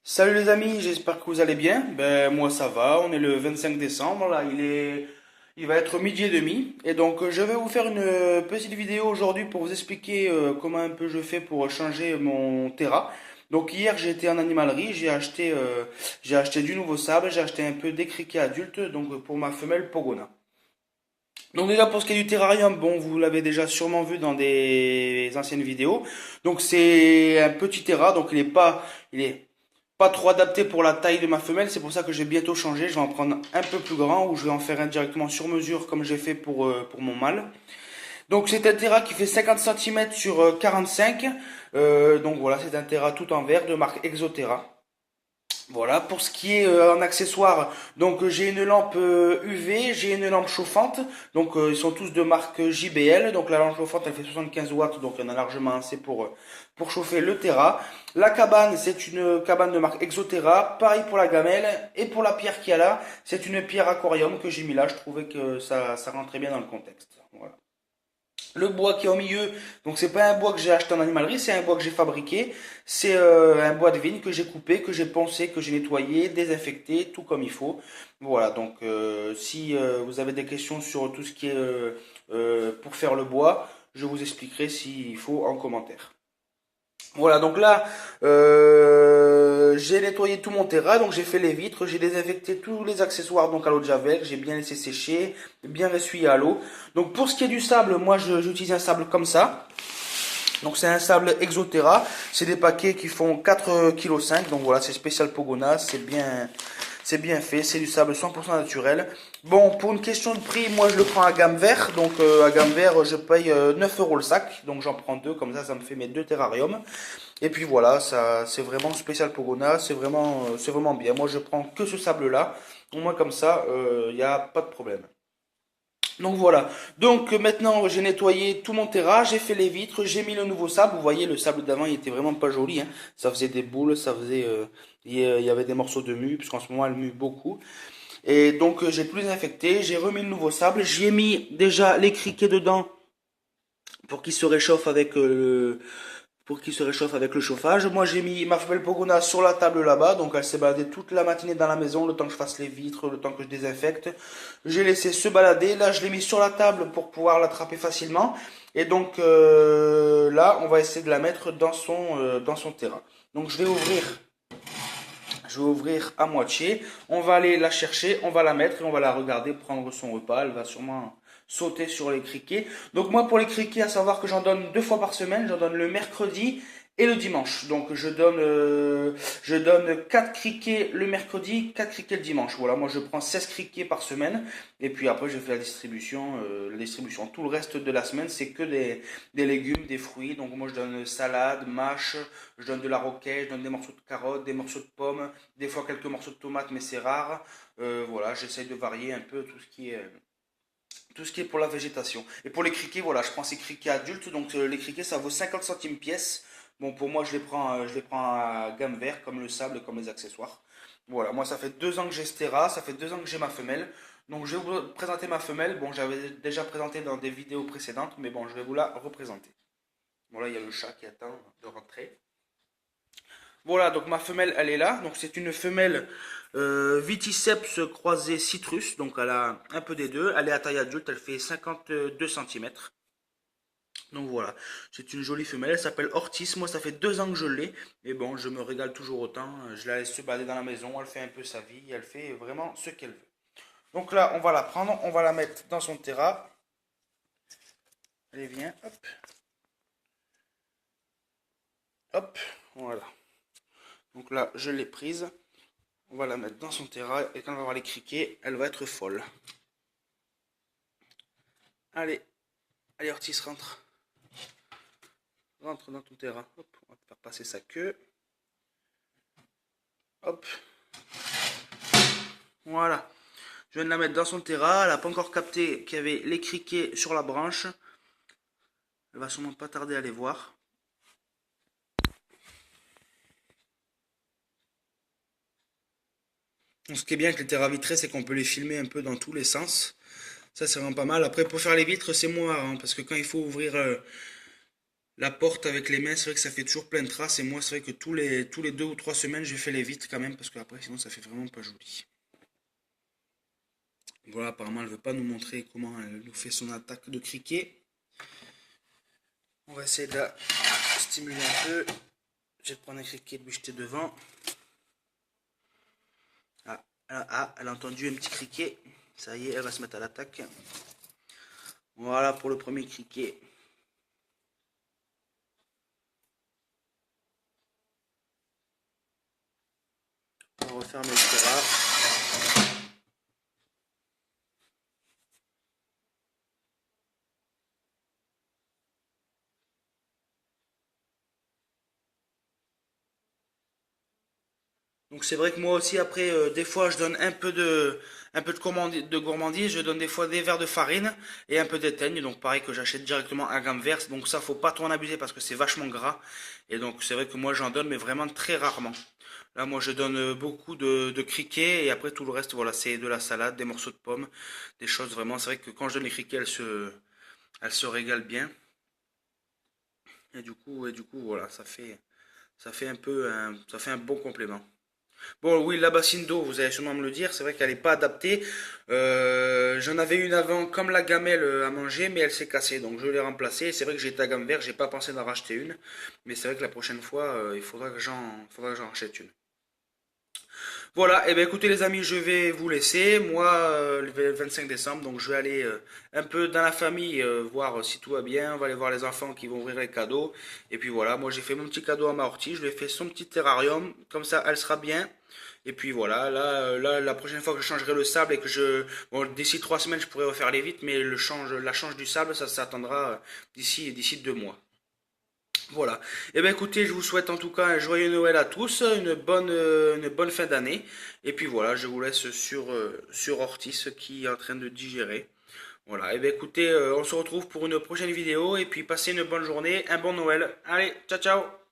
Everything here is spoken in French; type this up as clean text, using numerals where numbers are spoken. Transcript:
Salut les amis, j'espère que vous allez bien. Ben moi ça va, on est le 25 décembre, là il va être midi et demi. Et donc je vais vous faire une petite vidéo aujourd'hui pour vous expliquer comment un peu je fais pour changer mon Terra. Donc hier j'ai été en animalerie, j'ai acheté du nouveau sable, j'ai acheté un peu d'écriquet adulte, donc pour ma femelle Pogona. Donc déjà pour ce qui est du terrarium, bon vous l'avez déjà sûrement vu dans des anciennes vidéos. Donc c'est un petit terra, donc il est pas trop adapté pour la taille de ma femelle, c'est pour ça que j'ai bientôt changé. Je vais en prendre un peu plus grand ou je vais en faire un directement sur mesure comme j'ai fait pour mon mâle. Donc c'est un Terra qui fait 50 cm sur 45. Donc voilà, c'est un Terra tout en verre de marque Exoterra. Voilà, pour ce qui est en accessoire, donc j'ai une lampe UV, j'ai une lampe chauffante, donc ils sont tous de marque JBL, donc la lampe chauffante elle fait 75 watts, donc il y en a largement assez pour chauffer le Terra. La cabane, c'est une cabane de marque Exoterra, pareil pour la gamelle, et pour la pierre qu'il y a là, c'est une pierre aquarium que j'ai mis là, je trouvais que ça rentrait bien dans le contexte. Voilà. Le bois qui est au milieu, donc c'est pas un bois que j'ai acheté en animalerie, c'est un bois que j'ai fabriqué. C'est un bois de vigne que j'ai coupé, que j'ai poncé, que j'ai nettoyé, désinfecté, tout comme il faut. Voilà, donc si vous avez des questions sur tout ce qui est pour faire le bois, je vous expliquerai s'il faut en commentaire. Voilà, donc là, j'ai nettoyé tout mon terrain, donc j'ai fait les vitres, j'ai désinfecté tous les accessoires donc à l'eau de javel, j'ai bien laissé sécher, bien essuyé à l'eau. Donc pour ce qui est du sable, moi j'utilise un sable comme ça. Donc c'est un sable Exoterra, c'est des paquets qui font 4,5 kg, donc voilà, c'est spécial Pogona, c'est bien fait, c'est du sable 100% naturel. Bon, pour une question de prix, moi je le prends à gamme vert, donc à gamme vert je paye 9 euros le sac, donc j'en prends deux, comme ça me fait mes deux terrariums. Et puis voilà, ça c'est vraiment spécial Pogona, c'est vraiment bien. Moi je prends que ce sable là, au moins comme ça, il n'y a pas de problème. Donc voilà. Donc maintenant j'ai nettoyé tout mon terrain, j'ai fait les vitres, j'ai mis le nouveau sable. Vous voyez le sable d'avant il était vraiment pas joli, hein. Ça faisait des boules, il y avait des morceaux de mue puisqu'en ce moment elle mue beaucoup. Et donc j'ai tout désinfecté, j'ai remis le nouveau sable, j'y ai mis déjà les criquets dedans pour qu'ils se réchauffent pour qu'il se réchauffe avec le chauffage. Moi, j'ai mis ma femelle Pogona sur la table là-bas, donc elle s'est baladée toute la matinée dans la maison, le temps que je fasse les vitres, le temps que je désinfecte. J'ai laissé se balader. Là, je l'ai mis sur la table pour pouvoir l'attraper facilement. Et donc là, on va essayer de la mettre dans son terrain. Donc, je vais ouvrir à moitié. On va aller la chercher, on va la mettre et on va la regarder prendre son repas. Elle va sûrement sauter sur les criquets. Donc moi pour les criquets, à savoir que j'en donne deux fois par semaine, j'en donne le mercredi et le dimanche. Donc je donne 4 criquets le mercredi, 4 criquets le dimanche. Voilà, moi je prends 16 criquets par semaine et puis après je fais la distribution. Tout le reste de la semaine c'est que des légumes, des fruits. Donc moi je donne salade, mâche, je donne de la roquette, je donne des morceaux de carottes, des morceaux de pommes, des fois quelques morceaux de tomates mais c'est rare. Voilà, j'essaye de varier un peu tout ce qui est pour la végétation. Et pour les criquets, voilà, je prends ces criquets adultes. Donc les criquets, ça vaut 50 centimes pièce. Bon, pour moi, je les prends à gamme vert, comme le sable, comme les accessoires. Voilà, moi, ça fait 2 ans que j'ai Stera, ça fait 2 ans que j'ai ma femelle. Donc je vais vous présenter ma femelle. Bon, j'avais déjà présenté dans des vidéos précédentes, mais bon, je vais vous la représenter. Voilà, il y a le chat qui attend de rentrer. Voilà, donc ma femelle, elle est là. Donc c'est une femelle Viticeps croisée citrus. Donc elle a un peu des deux. Elle est à taille adulte, elle fait 52 cm. Donc voilà, c'est une jolie femelle. Elle s'appelle Ortis. Moi, ça fait 2 ans que je l'ai. Et bon, je me régale toujours autant. Je la laisse se balader dans la maison. Elle fait un peu sa vie. Elle fait vraiment ce qu'elle veut. Donc là, on va la prendre. On va la mettre dans son terrain. Allez, viens. Hop. Hop. Voilà. Donc là, je l'ai prise. On va la mettre dans son terrain et quand on va voir les criquets, elle va être folle. Allez, allez Ortiz, rentre. Rentre dans ton terrain. Hop, on va faire passer sa queue. Hop. Voilà. Je viens de la mettre dans son terrain. Elle n'a pas encore capté qu'il y avait les criquets sur la branche. Elle va sûrement pas tarder à les voir. Ce qui est bien avec les terras vitrées, c'est qu'on peut les filmer un peu dans tous les sens. Ça, c'est vraiment pas mal. Après, pour faire les vitres, c'est moins marrant parce que quand il faut ouvrir La porte avec les mains, c'est vrai que ça fait toujours plein de traces. Et moi, c'est vrai que tous les 2 ou 3 semaines, je fais les vitres quand même. Parce que après, sinon, ça fait vraiment pas joli. Voilà, apparemment, elle veut pas nous montrer comment elle nous fait son attaque de criquet. On va essayer de la stimuler un peu. Je vais prendre un criquet et lui jeter devant. Elle a entendu un petit criquet. Ça y est, elle va se mettre à l'attaque. Voilà pour le premier criquet. On va refermer le tiroir. Donc c'est vrai que moi aussi après des fois je donne un peu de gourmandise, je donne des fois des verres de farine et un peu d'éteigne, donc pareil que j'achète directement à gamme verse, donc ça faut pas trop en abuser parce que c'est vachement gras et donc c'est vrai que moi j'en donne mais vraiment très rarement. Là moi je donne beaucoup de criquets et après tout le reste voilà c'est de la salade, des morceaux de pommes, des choses vraiment, c'est vrai que quand je donne les criquets elles se régalent bien et du coup voilà ça fait ça fait un bon complément. Bon, oui, la bassine d'eau, vous allez sûrement me le dire, c'est vrai qu'elle n'est pas adaptée. J'en avais une avant comme la gamelle à manger, mais elle s'est cassée, donc je l'ai remplacée. C'est vrai que j'étais à gamme verte, j'ai pas pensé d'en racheter une, mais c'est vrai que la prochaine fois, il faudra que j'en rachète une. Voilà, et bien écoutez les amis, je vais vous laisser. Moi, le 25 décembre, donc je vais aller un peu dans la famille voir si tout va bien. On va aller voir les enfants qui vont ouvrir les cadeaux. Et puis voilà, moi j'ai fait mon petit cadeau à ma ortie, je lui ai fait son petit terrarium, comme ça elle sera bien. Et puis voilà, là, la prochaine fois que je changerai le sable et que bon, d'ici 3 semaines, je pourrai refaire les vitres, mais la change du sable, ça s'attendra d'ici 2 mois. Voilà. Eh bien écoutez, je vous souhaite en tout cas un joyeux Noël à tous, une bonne fin d'année. Et puis voilà, je vous laisse sur Ortis qui est en train de digérer. Voilà. Eh bien écoutez, on se retrouve pour une prochaine vidéo et puis passez une bonne journée, un bon Noël. Allez, ciao ciao!